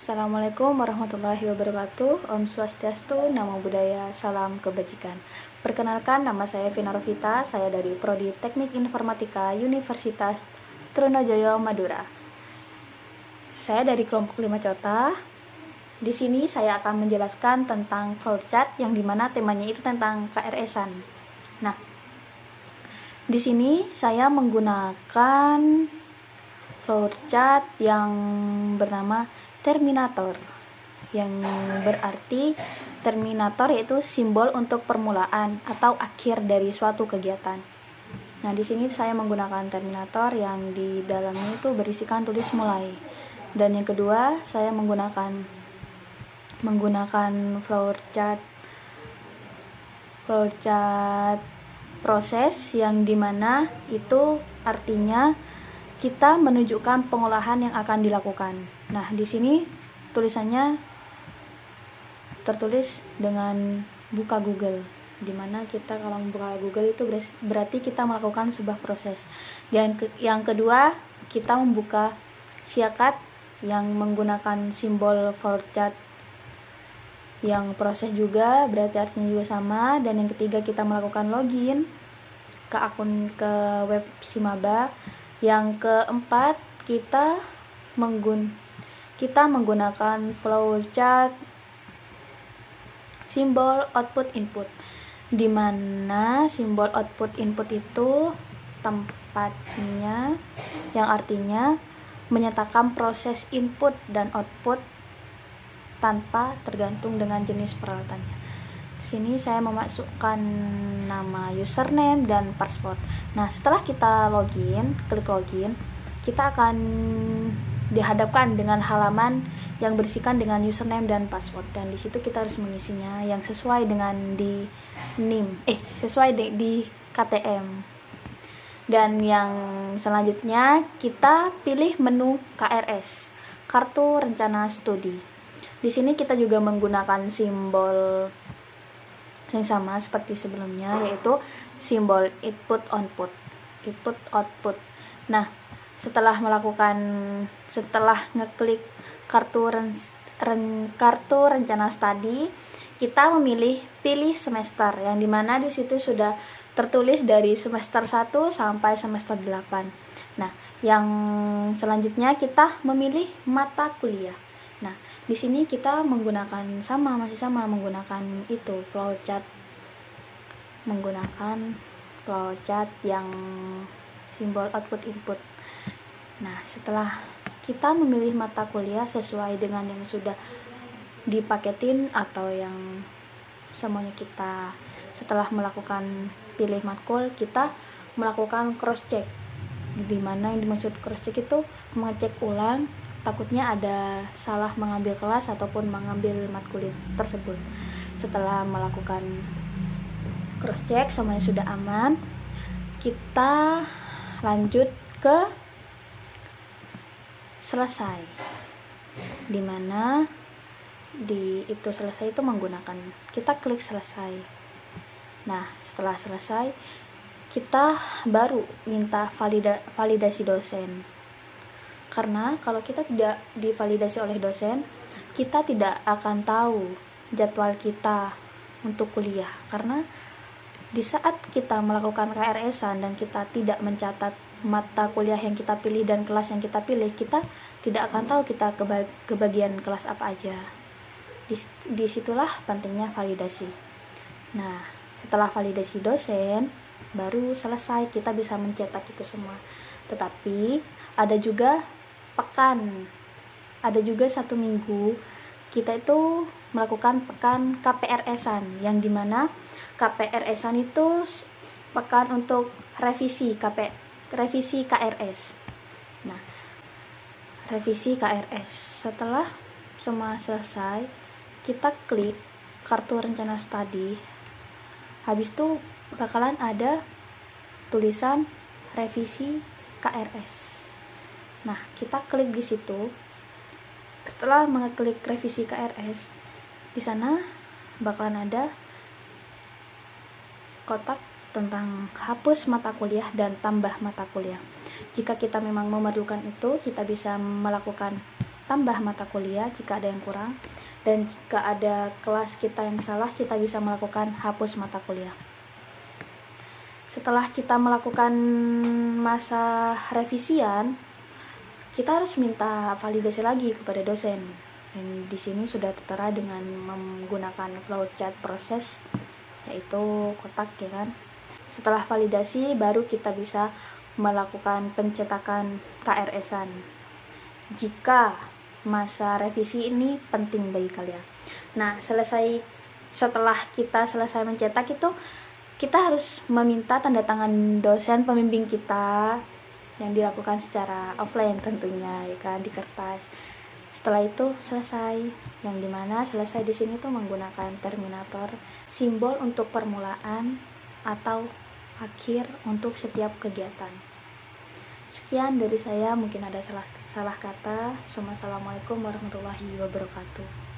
Assalamualaikum warahmatullahi wabarakatuh. Om Swastiastu, Namo Buddhaya, Salam Kebajikan. Perkenalkan, nama saya Vina Rovita, saya dari Prodi Teknik Informatika Universitas Trunojoyo, Madura. Saya dari kelompok 5 Cota. Di sini saya akan menjelaskan tentang flowchart yang dimana temanya itu tentang KRS-an. Nah, di sini saya menggunakan flowchart yang bernama terminator, yang berarti terminator yaitu simbol untuk permulaan atau akhir dari suatu kegiatan. Nah, di sini saya menggunakan terminator yang di dalamnya itu berisikan tulis mulai. Dan yang kedua, saya menggunakan flowchart proses yang dimana itu artinya kita menunjukkan pengolahan yang akan dilakukan. Nah, di sini tulisannya tertulis dengan buka Google, dimana kita kalau membuka Google itu berarti kita melakukan sebuah proses. Dan yang kedua, kita membuka Siakat yang menggunakan simbol flowchart yang proses juga, berarti artinya juga sama. Dan yang ketiga, kita melakukan login ke web Simaba. Yang keempat, kita menggunakan flowchart simbol output input, di mana simbol output input itu tempatnya yang artinya menyatakan proses input dan output tanpa tergantung dengan jenis peralatannya. Sini saya memasukkan nama username dan password. Nah, setelah kita klik login, kita akan dihadapkan dengan halaman yang berisikan dengan username dan password, dan di situ kita harus mengisinya yang sesuai dengan di KTM. Dan yang selanjutnya kita pilih menu KRS, kartu rencana studi. Di sini kita juga menggunakan simbol yang sama seperti sebelumnya, yaitu simbol input output. Nah, setelah ngeklik kartu rencana studi, kita pilih semester, yang dimana di situ sudah tertulis dari semester 1 sampai semester 8. Nah, yang selanjutnya kita memilih mata kuliah. Nah, di sini kita masih sama menggunakan flowchart yang simbol output input. Nah, setelah kita memilih mata kuliah sesuai dengan yang sudah dipaketin atau yang semuanya, kita setelah melakukan pilih matkul, kita melakukan cross check, di mana yang dimaksud cross check itu mengecek ulang, takutnya ada salah mengambil kelas ataupun mengambil matkul tersebut. Setelah melakukan cross check semuanya sudah aman, kita lanjut ke selesai, dimana selesai itu kita klik selesai. Nah, setelah selesai kita baru minta validasi dosen, karena kalau kita tidak divalidasi oleh dosen, kita tidak akan tahu jadwal kita untuk kuliah. Karena di saat kita melakukan KRS-an dan kita tidak mencatat mata kuliah yang kita pilih dan kelas yang kita pilih, kita tidak akan tahu kita kebagian kelas apa aja. Disitulah pentingnya validasi. Nah, setelah validasi dosen, baru selesai, kita bisa mencetak itu semua. Tetapi ada juga satu minggu kita itu melakukan pekan KPRS-an, yang dimana KPRS-an itu pekan untuk revisi KRS. Nah, revisi KRS setelah semua selesai, kita klik kartu rencana studi. Habis itu bakalan ada tulisan revisi KRS. Nah, kita klik di situ. Setelah mengeklik revisi KRS, di sana bakalan ada kotak tentang hapus mata kuliah dan tambah mata kuliah. Jika kita memang memerlukan itu, kita bisa melakukan tambah mata kuliah jika ada yang kurang, dan jika ada kelas kita yang salah, kita bisa melakukan hapus mata kuliah. Setelah kita melakukan masa revisian, kita harus minta validasi lagi kepada dosen. Dan di sini sudah tertera dengan menggunakan flowchart proses, yaitu kotak, ya kan. Setelah validasi, baru kita bisa melakukan pencetakan KRS-an. Jika masa revisi ini penting bagi kalian. Nah, setelah kita selesai mencetak itu, kita harus meminta tanda tangan dosen pembimbing kita, yang dilakukan secara offline tentunya, ya kan, di kertas. Setelah itu selesai, yang dimana selesai di sini tuh menggunakan terminator, simbol untuk permulaan atau akhir untuk setiap kegiatan. Sekian dari saya, mungkin ada salah kata. Assalamualaikum warahmatullahi wabarakatuh.